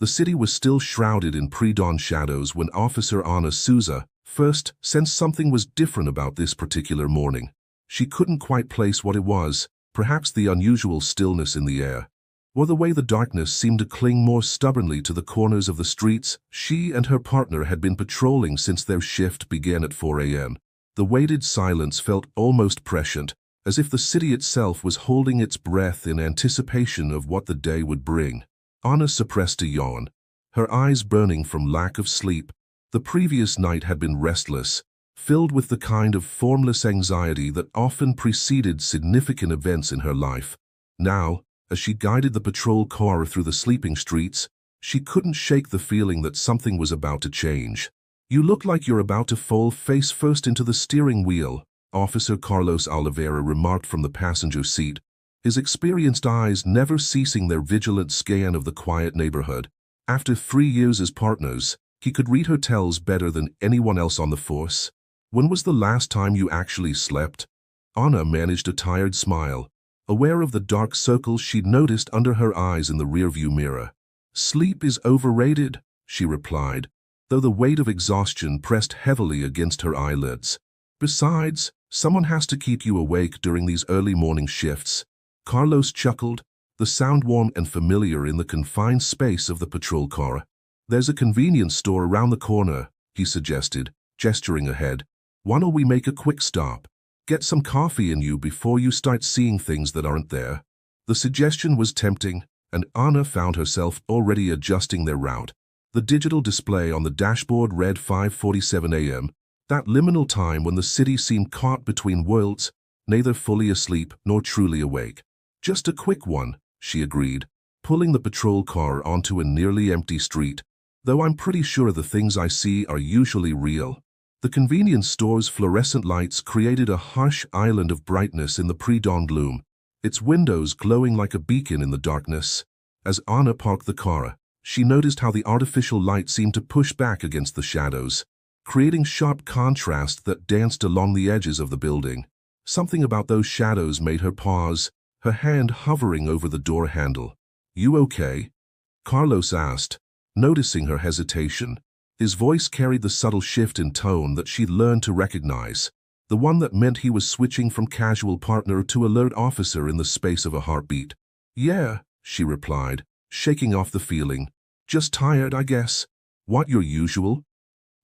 The city was still shrouded in pre-dawn shadows when Officer Anna Souza first sensed something was different about this particular morning. She couldn't quite place what it was, perhaps the unusual stillness in the air, or the way the darkness seemed to cling more stubbornly to the corners of the streets she and her partner had been patrolling since their shift began at 4 a.m. The weighted silence felt almost prescient, as if the city itself was holding its breath in anticipation of what the day would bring. Anna suppressed a yawn, her eyes burning from lack of sleep. The previous night had been restless, filled with the kind of formless anxiety that often preceded significant events in her life. Now, as she guided the patrol car through the sleeping streets, she couldn't shake the feeling that something was about to change. "You look like you're about to fall face first into the steering wheel," Officer Carlos Oliveira remarked from the passenger seat, his experienced eyes never ceasing their vigilant scan of the quiet neighborhood. After 3 years as partners, he could read her tells better than anyone else on the force. "When was the last time you actually slept?" Anna managed a tired smile, aware of the dark circles she'd noticed under her eyes in the rearview mirror. "Sleep is overrated," she replied, though the weight of exhaustion pressed heavily against her eyelids. "Besides, someone has to keep you awake during these early morning shifts." Carlos chuckled, the sound warm and familiar in the confined space of the patrol car. "There's a convenience store around the corner," he suggested, gesturing ahead. "Why don't we make a quick stop? Get some coffee in you before you start seeing things that aren't there." The suggestion was tempting, and Anna found herself already adjusting their route. The digital display on the dashboard read 5:47 a.m., that liminal time when the city seemed caught between worlds, neither fully asleep nor truly awake. "Just a quick one," she agreed, pulling the patrol car onto a nearly empty street, "though I'm pretty sure the things I see are usually real." The convenience store's fluorescent lights created a harsh island of brightness in the pre-dawn gloom, its windows glowing like a beacon in the darkness. As Anna parked the car, she noticed how the artificial light seemed to push back against the shadows, creating sharp contrast that danced along the edges of the building. Something about those shadows made her pause, her hand hovering over the door handle. "You okay?" Carlos asked, noticing her hesitation. His voice carried the subtle shift in tone that she'd learned to recognize, the one that meant he was switching from casual partner to alert officer in the space of a heartbeat. "Yeah," she replied, shaking off the feeling. "Just tired, I guess." "What, your usual?"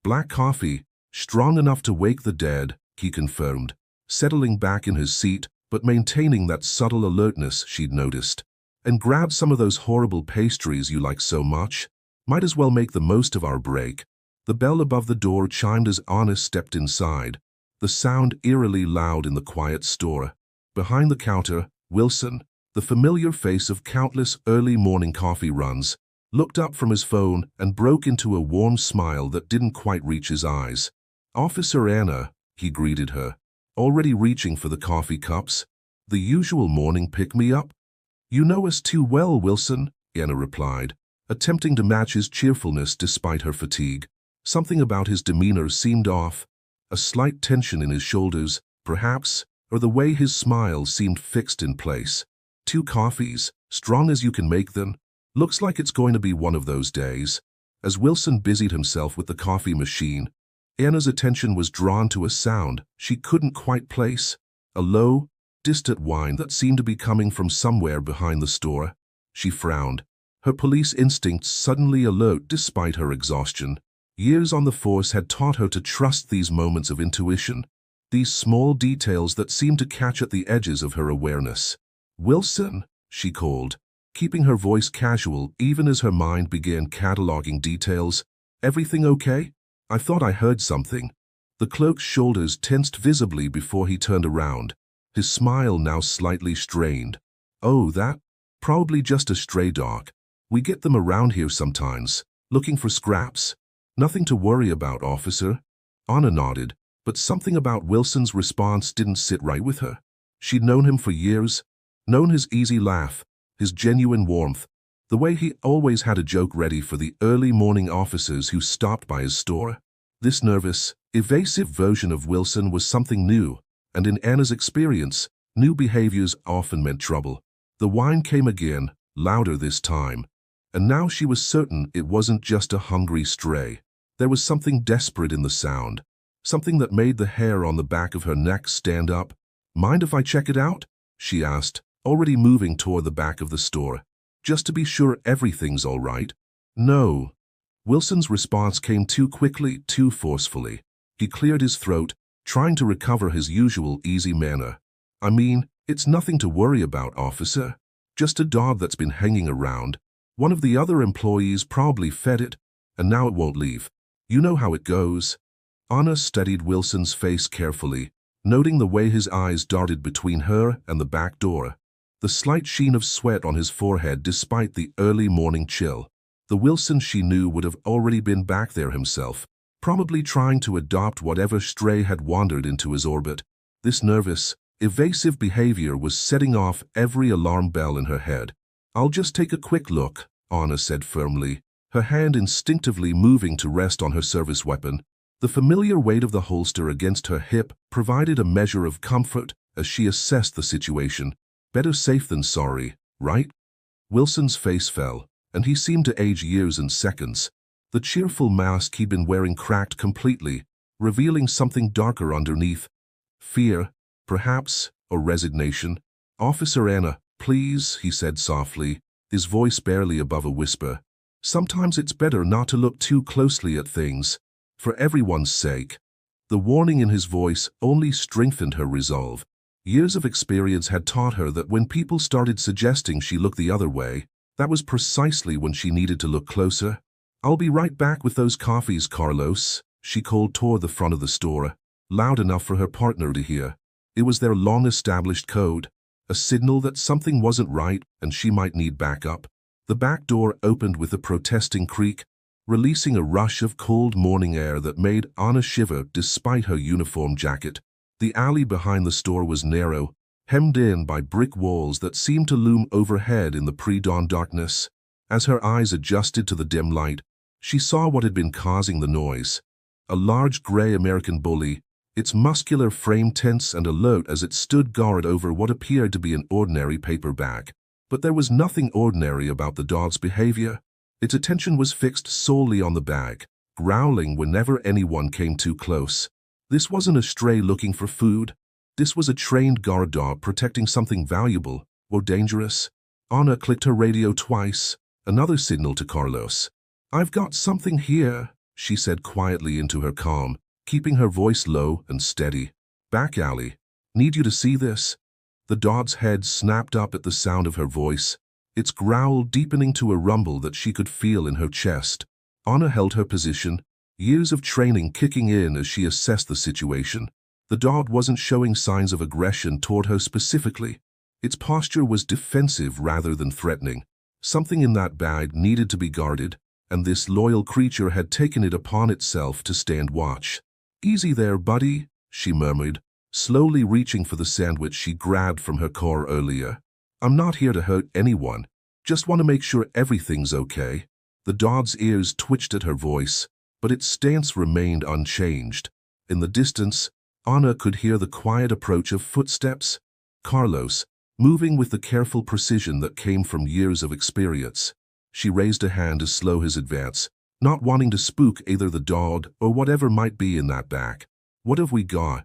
"Black coffee, strong enough to wake the dead," he confirmed, settling back in his seat but maintaining that subtle alertness she'd noticed. "And grab some of those horrible pastries you like so much. Might as well make the most of our break." The bell above the door chimed as Anna stepped inside, the sound eerily loud in the quiet store. Behind the counter, Wilson, the familiar face of countless early morning coffee runs, looked up from his phone and broke into a warm smile that didn't quite reach his eyes. "Officer Anna," he greeted her, already reaching for the coffee cups. "The usual morning pick-me-up?" "You know us too well, Wilson," Anna replied, attempting to match his cheerfulness despite her fatigue. Something about his demeanor seemed off, a slight tension in his shoulders, perhaps, or the way his smile seemed fixed in place. "2 coffees, strong as you can make them. Looks like it's going to be one of those days." As Wilson busied himself with the coffee machine, Anna's attention was drawn to a sound she couldn't quite place, a low, distant whine that seemed to be coming from somewhere behind the store. She frowned, her police instincts suddenly alert despite her exhaustion. Years on the force had taught her to trust these moments of intuition, these small details that seemed to catch at the edges of her awareness. "Wilson," she called, keeping her voice casual even as her mind began cataloging details. "Everything okay? I thought I heard something." The clerk's shoulders tensed visibly before he turned around, his smile now slightly strained. "Oh, that? Probably just a stray dog. We get them around here sometimes, looking for scraps. Nothing to worry about, officer." Anna nodded, but something about Wilson's response didn't sit right with her. She'd known him for years, known his easy laugh, his genuine warmth, the way he always had a joke ready for the early morning officers who stopped by his store. This nervous, evasive version of Wilson was something new, and in Anna's experience, new behaviors often meant trouble. The whine came again, louder this time, And now she was certain it wasn't just a hungry stray. There was something desperate in the sound, something that made the hair on the back of her neck stand up. "Mind if I check it out?" she asked, already moving toward the back of the store. "Just to be sure everything's all right." "No." Wilson's response came too quickly, too forcefully. He cleared his throat, trying to recover his usual easy manner. "I mean, it's nothing to worry about, officer. Just a dog that's been hanging around. One of the other employees probably fed it, and now it won't leave. You know how it goes." Anna studied Wilson's face carefully, noting the way his eyes darted between her and the back door. The slight sheen of sweat on his forehead despite the early morning chill. The Wilson she knew would have already been back there himself, probably trying to adopt whatever stray had wandered into his orbit. This nervous, evasive behavior was setting off every alarm bell in her head. "I'll just take a quick look," Anna said firmly, her hand instinctively moving to rest on her service weapon. The familiar weight of the holster against her hip provided a measure of comfort as she assessed the situation. Better safe than sorry, right? Wilson's face fell, and he seemed to age years and seconds. The cheerful mask he'd been wearing cracked completely, revealing something darker underneath. Fear, perhaps, or resignation. "Officer Anna, please," he said softly, his voice barely above a whisper. "Sometimes it's better not to look too closely at things, for everyone's sake." The warning in his voice only strengthened her resolve. Years of experience had taught her that when people started suggesting she look the other way, that was precisely when she needed to look closer. "I'll be right back with those coffees, Carlos," she called toward the front of the store, loud enough for her partner to hear. It was their long-established code, a signal that something wasn't right and she might need backup. The back door opened with a protesting creak, releasing a rush of cold morning air that made Anna shiver despite her uniform jacket. The alley behind the store was narrow, hemmed in by brick walls that seemed to loom overhead in the pre-dawn darkness. As her eyes adjusted to the dim light, she saw what had been causing the noise. A large gray American bully, its muscular frame tense and alert as it stood guard over what appeared to be an ordinary paper bag. But there was nothing ordinary about the dog's behavior. Its attention was fixed solely on the bag, growling whenever anyone came too close. This wasn't a stray looking for food. This was a trained guard dog protecting something valuable or dangerous. Anna clicked her radio twice, another signal to Carlos. "I've got something here," she said quietly into her calm, keeping her voice low and steady. "Back alley. Need you to see this." The dog's head snapped up at the sound of her voice, its growl deepening to a rumble that she could feel in her chest. Anna held her position, years of training kicking in as she assessed the situation. The dog wasn't showing signs of aggression toward her specifically. Its posture was defensive rather than threatening. Something in that bag needed to be guarded, and this loyal creature had taken it upon itself to stand watch. "Easy there, buddy," she murmured, slowly reaching for the sandwich she grabbed from her car earlier. "I'm not here to hurt anyone. Just want to make sure everything's okay." The dog's ears twitched at her voice, but its stance remained unchanged. In the distance, Anna could hear the quiet approach of footsteps. Carlos, moving with the careful precision that came from years of experience. She raised a hand to slow his advance, not wanting to spook either the dog or whatever might be in that bag. "What have we got?"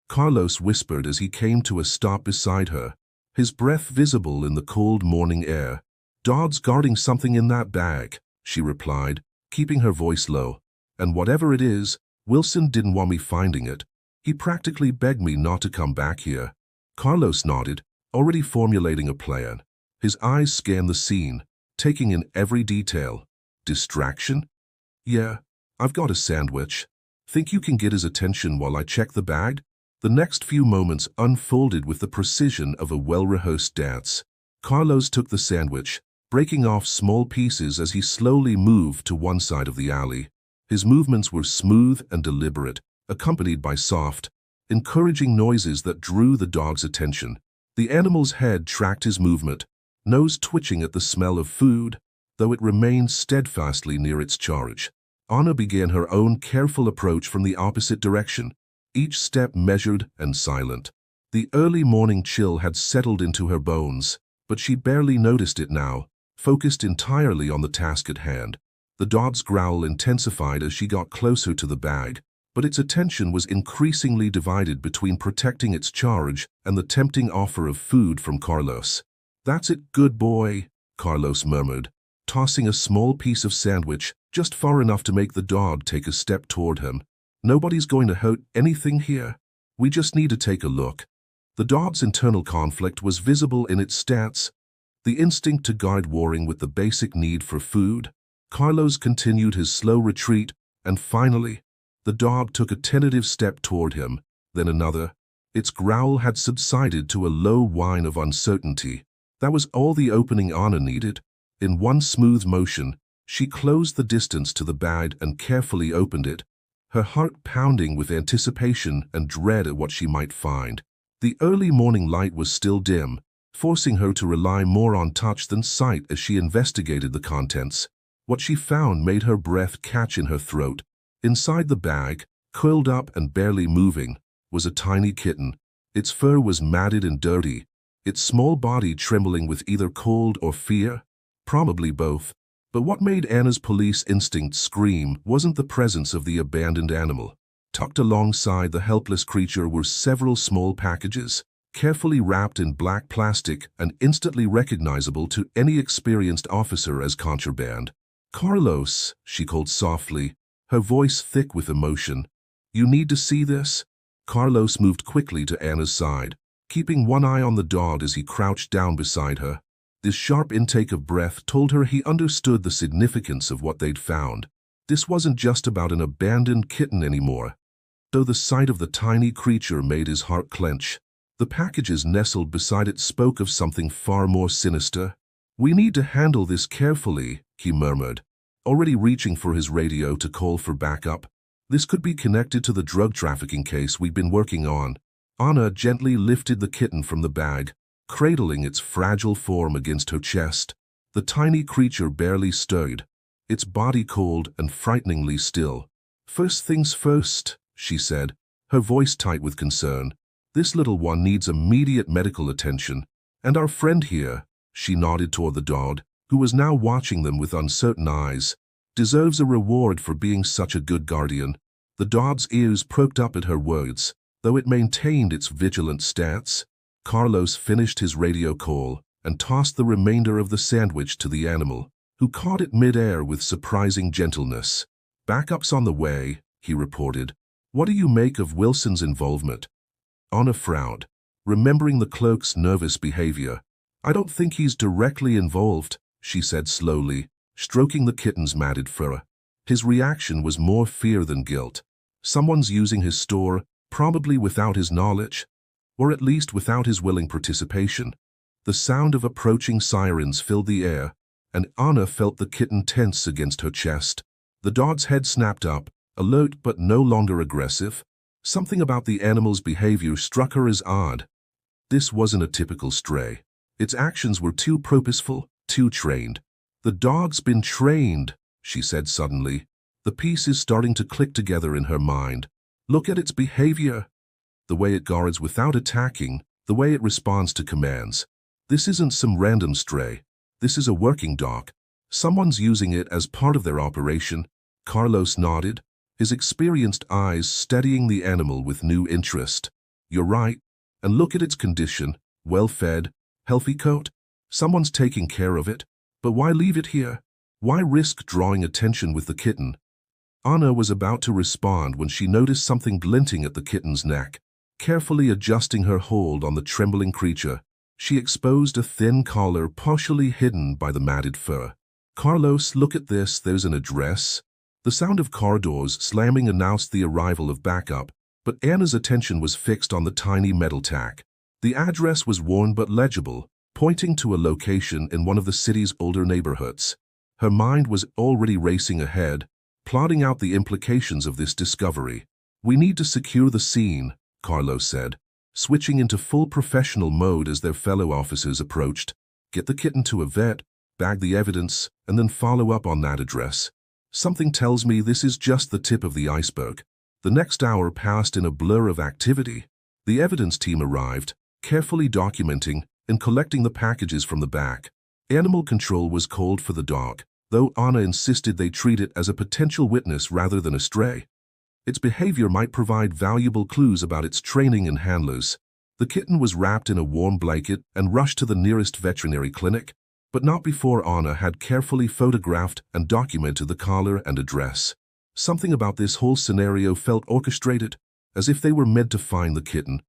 Carlos whispered as he came to a stop beside her, his breath visible in the cold morning air. "Dog's guarding something in that bag," she replied, keeping her voice low. "And whatever it is, Wilson didn't want me finding it. He practically begged me not to come back here." Carlos nodded, already formulating a plan. His eyes scanned the scene, taking in every detail. "Distraction? Yeah, I've got a sandwich. Think you can get his attention while I check the bag?" The next few moments unfolded with the precision of a well-rehearsed dance. Carlos took the sandwich, breaking off small pieces as he slowly moved to one side of the alley. His movements were smooth and deliberate, accompanied by soft, encouraging noises that drew the dog's attention. The animal's head tracked his movement, nose twitching at the smell of food, though it remained steadfastly near its charge. Anna began her own careful approach from the opposite direction, each step measured and silent. The early morning chill had settled into her bones, but she barely noticed it now. focused entirely on the task at hand. The dog's growl intensified as she got closer to the bag, but its attention was increasingly divided between protecting its charge and the tempting offer of food from Carlos. "That's it, good boy," Carlos murmured, tossing a small piece of sandwich just far enough to make the dog take a step toward him. "Nobody's going to hurt anything here. We just need to take a look." The dog's internal conflict was visible in its stance, the instinct to guard warring with the basic need for food. Carlos continued his slow retreat, and finally, the dog took a tentative step toward him, then another. Its growl had subsided to a low whine of uncertainty. That was all the opening Anna needed. In one smooth motion, she closed the distance to the bag and carefully opened it, her heart pounding with anticipation and dread at what she might find. The early morning light was still dim, forcing her to rely more on touch than sight as she investigated the contents. What she found made her breath catch in her throat. Inside the bag, curled up and barely moving, was a tiny kitten. Its fur was matted and dirty, its small body trembling with either cold or fear, probably both. But what made Anna's police instinct scream wasn't the presence of the abandoned animal. Tucked alongside the helpless creature were several small packages, carefully wrapped in black plastic and instantly recognizable to any experienced officer as contraband. "Carlos," she called softly, her voice thick with emotion. "You need to see this." Carlos moved quickly to Anna's side, keeping one eye on the dog as he crouched down beside her. This sharp intake of breath told her he understood the significance of what they'd found. This wasn't just about an abandoned kitten anymore, though the sight of the tiny creature made his heart clench. The packages nestled beside it spoke of something far more sinister. "We need to handle this carefully," he murmured, already reaching for his radio to call for backup. "This could be connected to the drug trafficking case we've been working on." Anna gently lifted the kitten from the bag, cradling its fragile form against her chest. The tiny creature barely stirred, its body cold and frighteningly still. "First things first," she said, her voice tight with concern. "This little one needs immediate medical attention, and our friend here," she nodded toward the dog, who was now watching them with uncertain eyes, "deserves a reward for being such a good guardian." The dog's ears perked up at her words, though it maintained its vigilant stance. Carlos finished his radio call and tossed the remainder of the sandwich to the animal, who caught it mid-air with surprising gentleness. "Backup's on the way," he reported. "What do you make of Wilson's involvement?" Anna frowned, remembering the clerk's nervous behavior. "I don't think he's directly involved," she said slowly, stroking the kitten's matted fur. His reaction was more fear than guilt. Someone's using his store, probably without his knowledge, or at least without his willing participation. The sound of approaching sirens filled the air, and Anna felt the kitten tense against her chest. The dog's head snapped up, alert but no longer aggressive. Something about the animal's behavior struck her as odd. This wasn't a typical stray. Its actions were too purposeful, too trained. "The dog's been trained," she said suddenly, the pieces starting to click together in her mind. "Look at its behavior. The way it guards without attacking, the way it responds to commands. This isn't some random stray. This is a working dog. Someone's using it as part of their operation." Carlos nodded, his experienced eyes steadying the animal with new interest. "You're right. And look at its condition. Well-fed, healthy coat. Someone's taking care of it. But why leave it here? Why risk drawing attention with the kitten?" Anna was about to respond when she noticed something glinting at the kitten's neck. Carefully adjusting her hold on the trembling creature, she exposed a thin collar partially hidden by the matted fur. "Carlos, look at this, there's an address." The sound of car doors slamming announced the arrival of backup, but Anna's attention was fixed on the tiny metal tag. The address was worn but legible, pointing to a location in one of the city's older neighborhoods. Her mind was already racing ahead, plotting out the implications of this discovery. "We need to secure the scene," Carlos said, switching into full professional mode as their fellow officers approached. "Get the kitten to a vet, bag the evidence, and then follow up on that address. Something tells me this is just the tip of the iceberg." The next hour passed in a blur of activity. The evidence team arrived, carefully documenting and collecting the packages from the back. Animal control was called for the dog, though Anna insisted they treat it as a potential witness rather than a stray. Its behavior might provide valuable clues about its training and handlers. The kitten was wrapped in a warm blanket and rushed to the nearest veterinary clinic, but not before Anna had carefully photographed and documented the collar and address. Something about this whole scenario felt orchestrated, as if they were meant to find the kitten,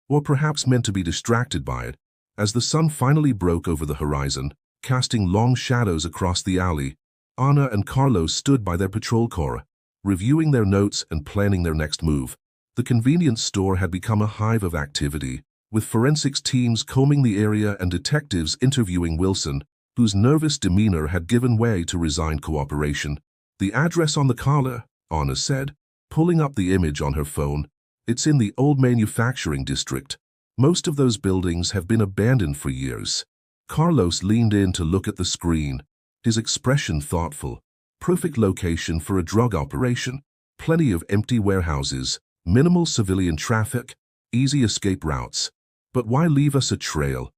or perhaps meant to be distracted by it. As the sun finally broke over the horizon, casting long shadows across the alley, Anna and Carlos stood by their patrol car, reviewing their notes and planning their next move. The convenience store had become a hive of activity, with forensics teams combing the area and detectives interviewing Wilson, whose nervous demeanor had given way to resigned cooperation. "The address on the collar," Anna said, pulling up the image on her phone. "It's in the old manufacturing district. Most of those buildings have been abandoned for years." Carlos leaned in to look at the screen, his expression thoughtful. Perfect location for a drug operation. Plenty of empty warehouses, minimal civilian traffic, easy escape routes. But why leave us a trail?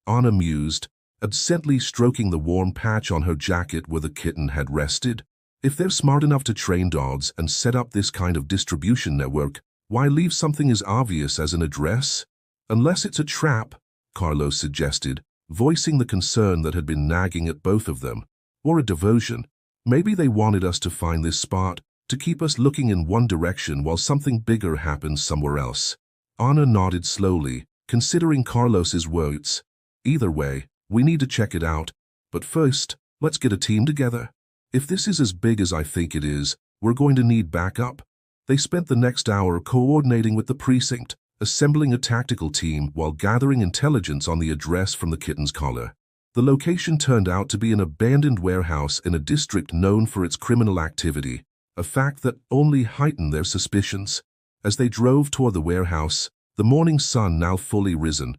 Anna mused, absently stroking the warm patch on her jacket where the kitten had rested. If they're smart enough to train dogs and set up this kind of distribution network, why leave something as obvious as an address? Unless it's a trap, Carlos suggested, voicing the concern that had been nagging at both of them. Or a diversion. Maybe they wanted us to find this spot, to keep us looking in one direction while something bigger happens somewhere else. Anna nodded slowly, considering Carlos's words. Either way, we need to check it out. But first, let's get a team together. If this is as big as I think it is, we're going to need backup. They spent the next hour coordinating with the precinct, assembling a tactical team while gathering intelligence on the address from the kitten's collar. The location turned out to be an abandoned warehouse in a district known for its criminal activity, a fact that only heightened their suspicions. As they drove toward the warehouse, the morning sun now fully risen,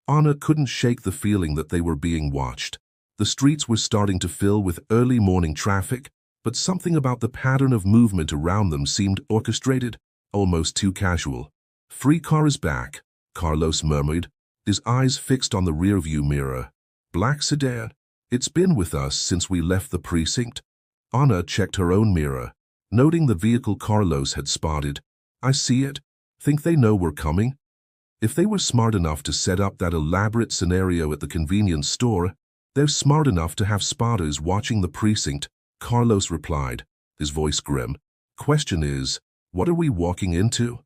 Anna couldn't shake the feeling that they were being watched. The streets were starting to fill with early morning traffic, but something about the pattern of movement around them seemed orchestrated, almost too casual. "Free car is back," Carlos murmured, his eyes fixed on the rearview mirror. "Black sedan. It's been with us since we left the precinct." Anna checked her own mirror, noting the vehicle Carlos had spotted. "I see it. Think they know we're coming?" If they were smart enough to set up that elaborate scenario at the convenience store, they're smart enough to have spotters watching the precinct, Carlos replied, his voice grim. "Question is, what are we walking into?"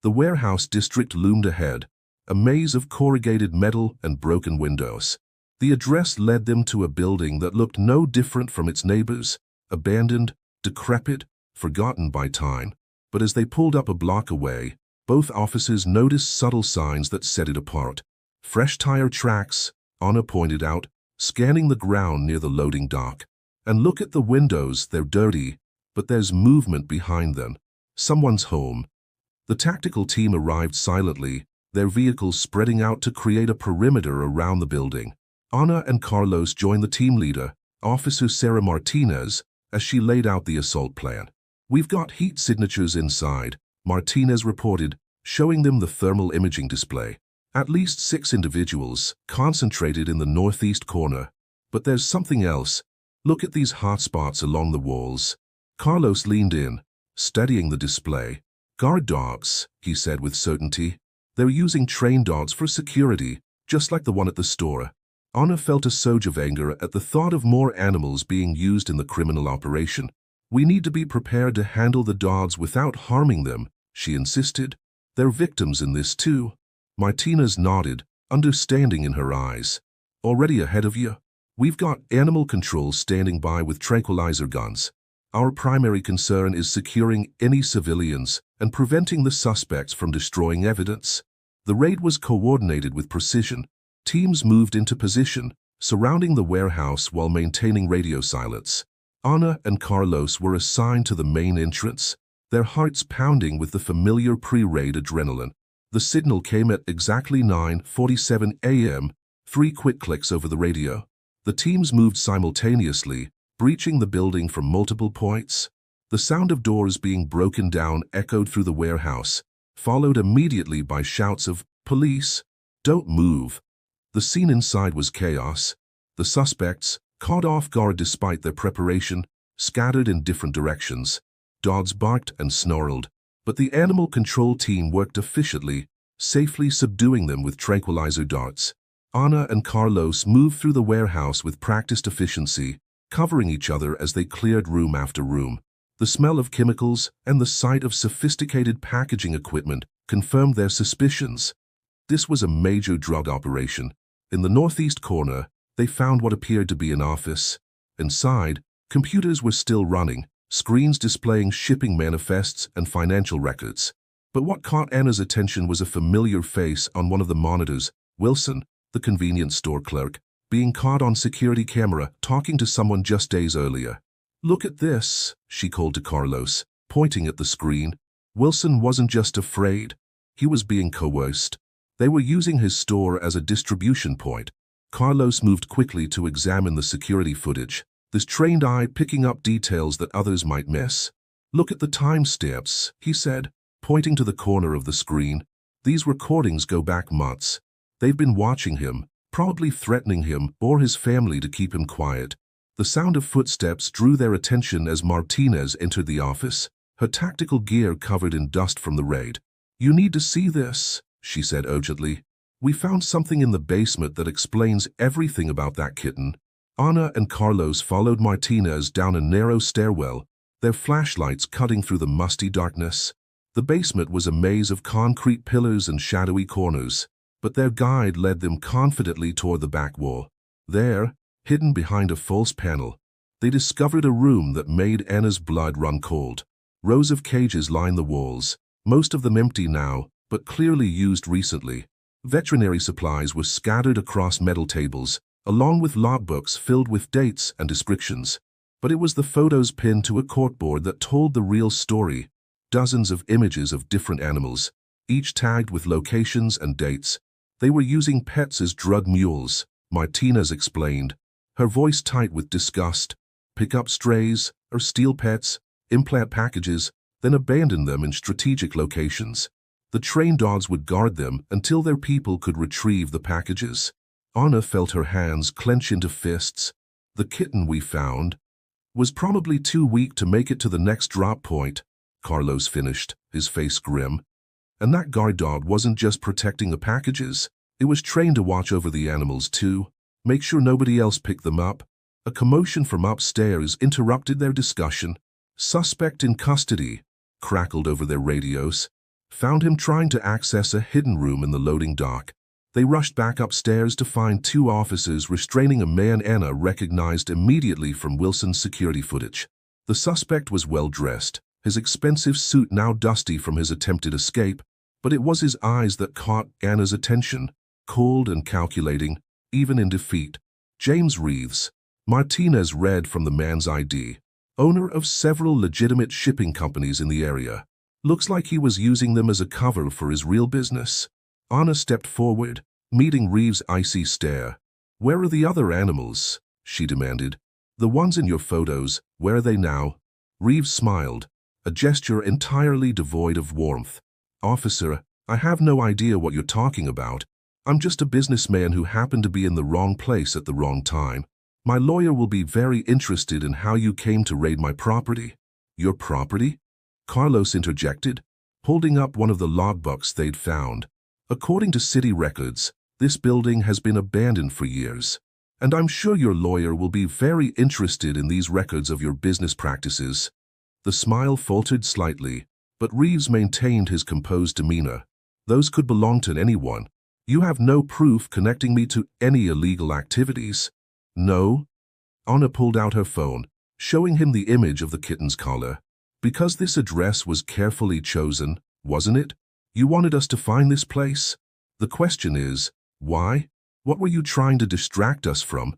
The warehouse district loomed ahead, a maze of corrugated metal and broken windows. The address led them to a building that looked no different from its neighbors, abandoned, decrepit, forgotten by time. But as they pulled up a block away, both officers noticed subtle signs that set it apart. "Fresh tire tracks," Anna pointed out, scanning the ground near the loading dock. "And look at the windows, they're dirty, but there's movement behind them. Someone's home." The tactical team arrived silently, their vehicles spreading out to create a perimeter around the building. Anna and Carlos joined the team leader, Officer Sarah Martinez, as she laid out the assault plan. "We've got heat signatures inside," Martinez reported, showing them the thermal imaging display. "At least 6 individuals, concentrated in the northeast corner. But there's something else. Look at these hot spots along the walls." Carlos leaned in, studying the display. "Guard dogs," he said with certainty. "They're using trained dogs for security, just like the one at the store." Anna felt a surge of anger at the thought of more animals being used in the criminal operation. "We need to be prepared to handle the dogs without harming them," she insisted. "They're victims in this too." Martinez nodded, understanding in her eyes. "Already ahead of you? We've got animal control standing by with tranquilizer guns. Our primary concern is securing any civilians and preventing the suspects from destroying evidence." The raid was coordinated with precision. Teams moved into position, surrounding the warehouse while maintaining radio silence. Anna and Carlos were assigned to the main entrance, their hearts pounding with the familiar pre-raid adrenaline. The signal came at exactly 9:47 a.m., 3 quick clicks over the radio. The teams moved simultaneously, breaching the building from multiple points. The sound of doors being broken down echoed through the warehouse, followed immediately by shouts of, "Police! Don't move!" The scene inside was chaos. The suspects, caught off guard despite their preparation, scattered in different directions. Dogs barked and snarled, but the animal control team worked efficiently, safely subduing them with tranquilizer darts. Anna and Carlos moved through the warehouse with practiced efficiency, covering each other as they cleared room after room. The smell of chemicals and the sight of sophisticated packaging equipment confirmed their suspicions. This was a major drug operation. In the northeast corner, they found what appeared to be an office. Inside, computers were still running, screens displaying shipping manifests and financial records. But what caught Anna's attention was a familiar face on one of the monitors, Wilson, the convenience store clerk, being caught on security camera talking to someone just days earlier. "Look at this," she called to Carlos, pointing at the screen. Wilson wasn't just afraid. He was being coerced. They were using his store as a distribution point. Carlos moved quickly to examine the security footage, his trained eye picking up details that others might miss. "Look at the timestamps," he said, pointing to the corner of the screen. "These recordings go back months. They've been watching him, probably threatening him or his family to keep him quiet." The sound of footsteps drew their attention as Martinez entered the office, her tactical gear covered in dust from the raid. "You need to see this," she said urgently. "We found something in the basement that explains everything about that kitten." Anna and Carlos followed Martinez down a narrow stairwell, their flashlights cutting through the musty darkness. The basement was a maze of concrete pillars and shadowy corners, but their guide led them confidently toward the back wall. There, hidden behind a false panel, they discovered a room that made Anna's blood run cold. Rows of cages lined the walls, most of them empty now, but clearly used recently. Veterinary supplies were scattered across metal tables, along with logbooks filled with dates and descriptions. But it was the photos pinned to a corkboard that told the real story. Dozens of images of different animals, each tagged with locations and dates. They were using pets as drug mules, Martinez explained, her voice tight with disgust. Pick up strays, or steal pets, implant packages, then abandon them in strategic locations. The trained dogs would guard them until their people could retrieve the packages. Anna felt her hands clench into fists. "The kitten we found was probably too weak to make it to the next drop point," Carlos finished, his face grim. "And that guard dog wasn't just protecting the packages. It was trained to watch over the animals too, make sure nobody else picked them up." A commotion from upstairs interrupted their discussion. "Suspect in custody," crackled over their radios. "Found him trying to access a hidden room in the loading dock." They rushed back upstairs to find two officers restraining a man Anna recognized immediately from Wilson's security footage. The suspect was well-dressed, his expensive suit now dusty from his attempted escape, but it was his eyes that caught Anna's attention, cold and calculating, even in defeat. "James Reeves," Martinez read from the man's ID, "owner of several legitimate shipping companies in the area. Looks like he was using them as a cover for his real business." Anna stepped forward, meeting Reeves' icy stare. "Where are the other animals?" she demanded. "The ones in your photos, where are they now?" Reeves smiled, a gesture entirely devoid of warmth. "Officer, I have no idea what you're talking about. I'm just a businessman who happened to be in the wrong place at the wrong time. My lawyer will be very interested in how you came to raid my property." "Your property?" Carlos interjected, holding up one of the logbooks they'd found. "According to city records, this building has been abandoned for years, and I'm sure your lawyer will be very interested in these records of your business practices." The smile faltered slightly, but Reeves maintained his composed demeanor. "Those could belong to anyone. You have no proof connecting me to any illegal activities." "No?" Anna pulled out her phone, showing him the image of the kitten's collar. "Because this address was carefully chosen, wasn't it? You wanted us to find this place? The question is, why? What were you trying to distract us from?"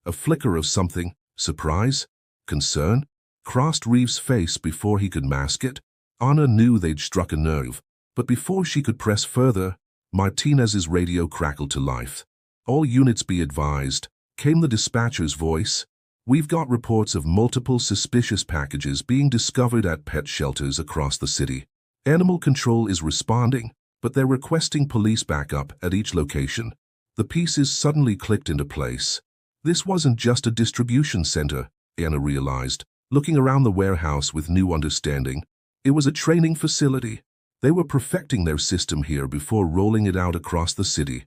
A flicker of something, surprise, concern, crossed Reeves' face before he could mask it. Anna knew they'd struck a nerve, but before she could press further, Martinez's radio crackled to life. "All units be advised," came the dispatcher's voice. "We've got reports of multiple suspicious packages being discovered at pet shelters across the city. Animal control is responding, but they're requesting police backup at each location." The pieces suddenly clicked into place. This wasn't just a distribution center, Anna realized, looking around the warehouse with new understanding. It was a training facility. They were perfecting their system here before rolling it out across the city.